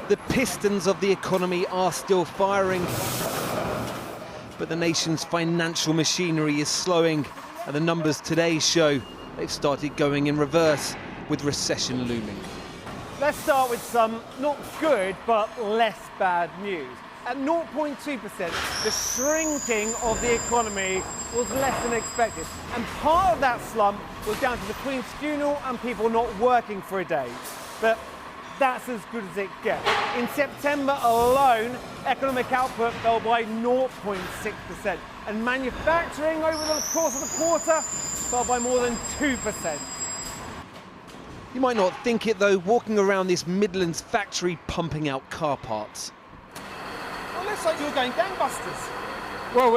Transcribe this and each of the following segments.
The pistons of the economy are still firing, but the nation's financial machinery is slowing, and the numbers today show they've started going in reverse, with recession looming. Let's start with some not good, but less bad news. At 0.2%, the shrinking of the economy was less than expected. And part of that slump was down to the Queen's funeral and people not working for a day. But that's as good as it gets. In September alone, economic output fell by 0.6%. And manufacturing over the course of the quarter fell by more than 2%. You might not think it though, walking around this Midlands factory pumping out car parts. Well, it looks like you're going gangbusters. Well,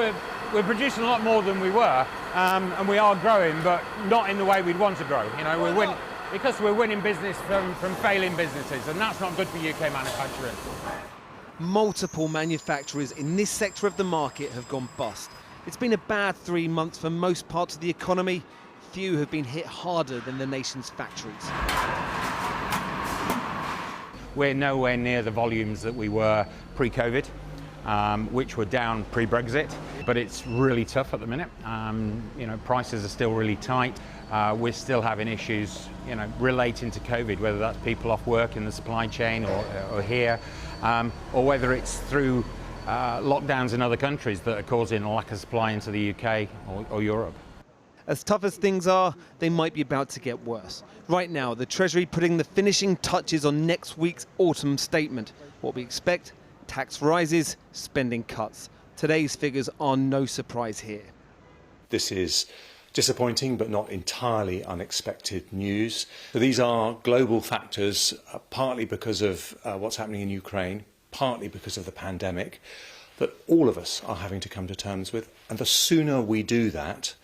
we're producing a lot more than we were, and we are growing, but not in the way we'd want to grow. You know, because we're winning business from failing businesses, and that's not good for UK manufacturing. Multiple manufacturers in this sector of the market have gone bust. It's been a bad 3 months for most parts of the economy. Few have been hit harder than the nation's factories. We're nowhere near the volumes that we were pre-COVID, which were down pre-Brexit, but it's really tough at the minute. You know, prices are still really tight. We're still having issues, you know, relating to COVID, whether that's people off work in the supply chain or here, or whether it's through lockdowns in other countries that are causing a lack of supply into the UK or Europe. As tough as things are, they might be about to get worse. Right now, the Treasury putting the finishing touches on next week's autumn statement. What we expect: tax rises, spending cuts. Today's figures are no surprise here. This is disappointing but not entirely unexpected news. So these are global factors, partly because of what's happening in Ukraine, partly because of the pandemic, that all of us are having to come to terms with. And the sooner we do that,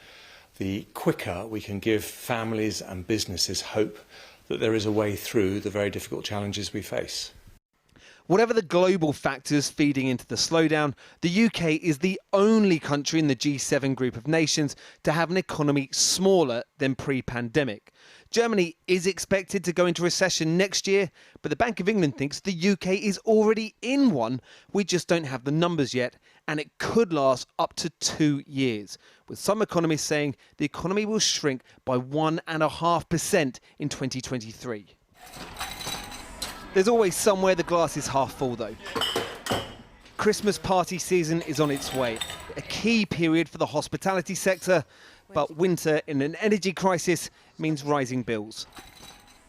the quicker we can give families and businesses hope that there is a way through the very difficult challenges we face. Whatever the global factors feeding into the slowdown, the UK is the only country in the G7 group of nations to have an economy smaller than pre-pandemic. Germany is expected to go into recession next year, but the Bank of England thinks the UK is already in one. We just don't have the numbers yet, and it could last up to 2 years, with some economists saying the economy will shrink by 1.5% in 2023. There's always somewhere the glass is half full though. Christmas party season is on its way, a key period for the hospitality sector, but winter in an energy crisis means rising bills.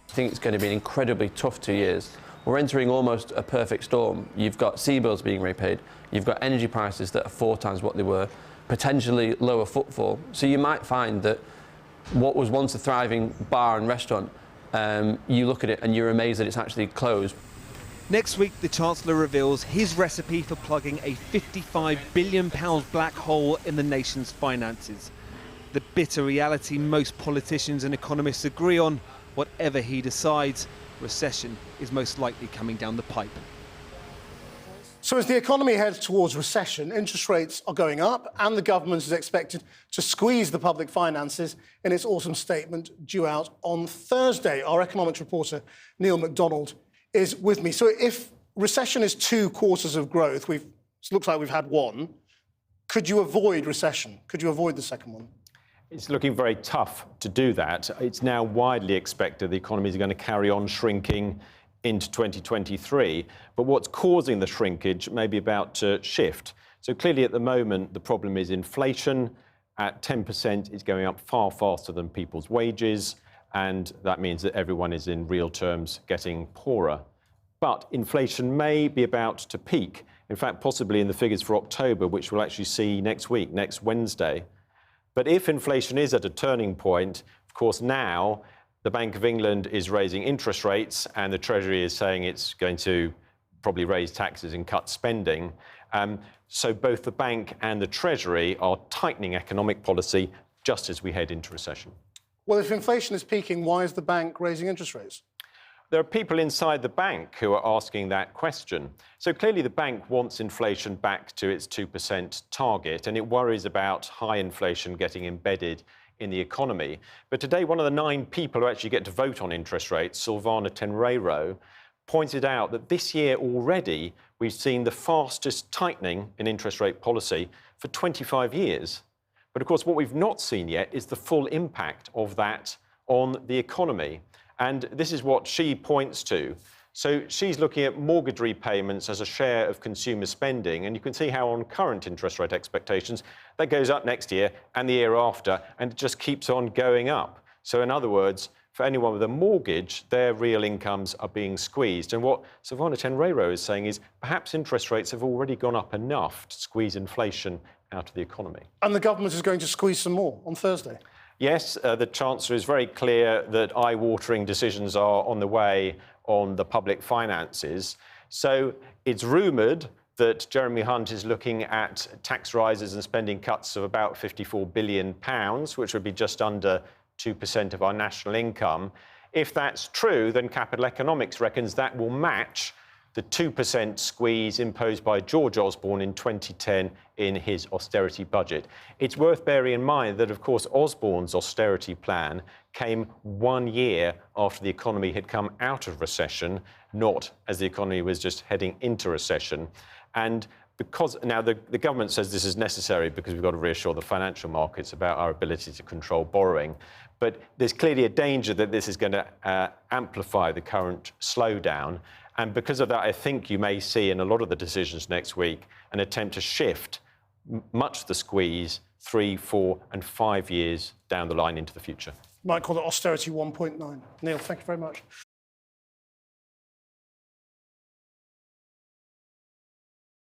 I think it's going to be an incredibly tough 2 years. We're entering almost a perfect storm. You've got sea bills being repaid, you've got energy prices that are 4 times what they were, potentially lower footfall. So you might find that what was once a thriving bar and restaurant, you look at it and you're amazed that it's actually closed. Next week, the Chancellor reveals his recipe for plugging a £55 billion black hole in the nation's finances. The bitter reality most politicians and economists agree on: whatever he decides, recession is most likely coming down the pipe. So as the economy heads towards recession, interest rates are going up and the government is expected to squeeze the public finances in its autumn statement due out on Thursday. Our economics reporter, Neil MacDonald, is with me. So if recession is 2 quarters of growth, it looks like we've had one, could you avoid recession? Could you avoid the second one? It's looking very tough to do that. It's now widely expected the economy is going to carry on shrinking into 2023, but what's causing the shrinkage may be about to shift. So clearly at the moment the problem is inflation. At 10%, it's going up far faster than people's wages, and that means that everyone is in real terms getting poorer. But inflation may be about to peak, in fact possibly in the figures for October, which we'll actually see next week, next Wednesday. But if inflation is at a turning point, of course now the Bank of England is raising interest rates and the Treasury is saying it's going to probably raise taxes and cut spending. So both the Bank and the Treasury are tightening economic policy just as we head into recession. Well, if inflation is peaking, why is the bank raising interest rates? There are people inside the bank who are asking that question. So clearly the bank wants inflation back to its 2% target, and it worries about high inflation getting embedded in the economy. But today, one of the 9 people who actually get to vote on interest rates, Silvana Tenreiro, pointed out that this year already we've seen the fastest tightening in interest rate policy for 25 years. But of course, what we've not seen yet is the full impact of that on the economy. And this is what she points to. So she's looking at mortgage repayments as a share of consumer spending, and you can see how on current interest rate expectations, that goes up next year and the year after, and it just keeps on going up. So in other words, for anyone with a mortgage, their real incomes are being squeezed. And what Savannah Tenreyro is saying is perhaps interest rates have already gone up enough to squeeze inflation out of the economy. And the government is going to squeeze some more on Thursday. Yes, the Chancellor is very clear that eye-watering decisions are on the way on the public finances. So it's rumoured that Jeremy Hunt is looking at tax rises and spending cuts of about £54 billion, which would be just under 2% of our national income. If that's true, then Capital Economics reckons that will match the 2% squeeze imposed by George Osborne in 2010 in his austerity budget. It's worth bearing in mind that, of course, Osborne's austerity plan came 1 year after the economy had come out of recession, not as the economy was just heading into recession. And because now the government says this is necessary because we've got to reassure the financial markets about our ability to control borrowing. But there's clearly a danger that this is going to amplify the current slowdown. And because of that, I think you may see in a lot of the decisions next week an attempt to shift much of the squeeze 3, 4 and 5 years down the line into the future. Might call it austerity 1.9. Neil, thank you very much.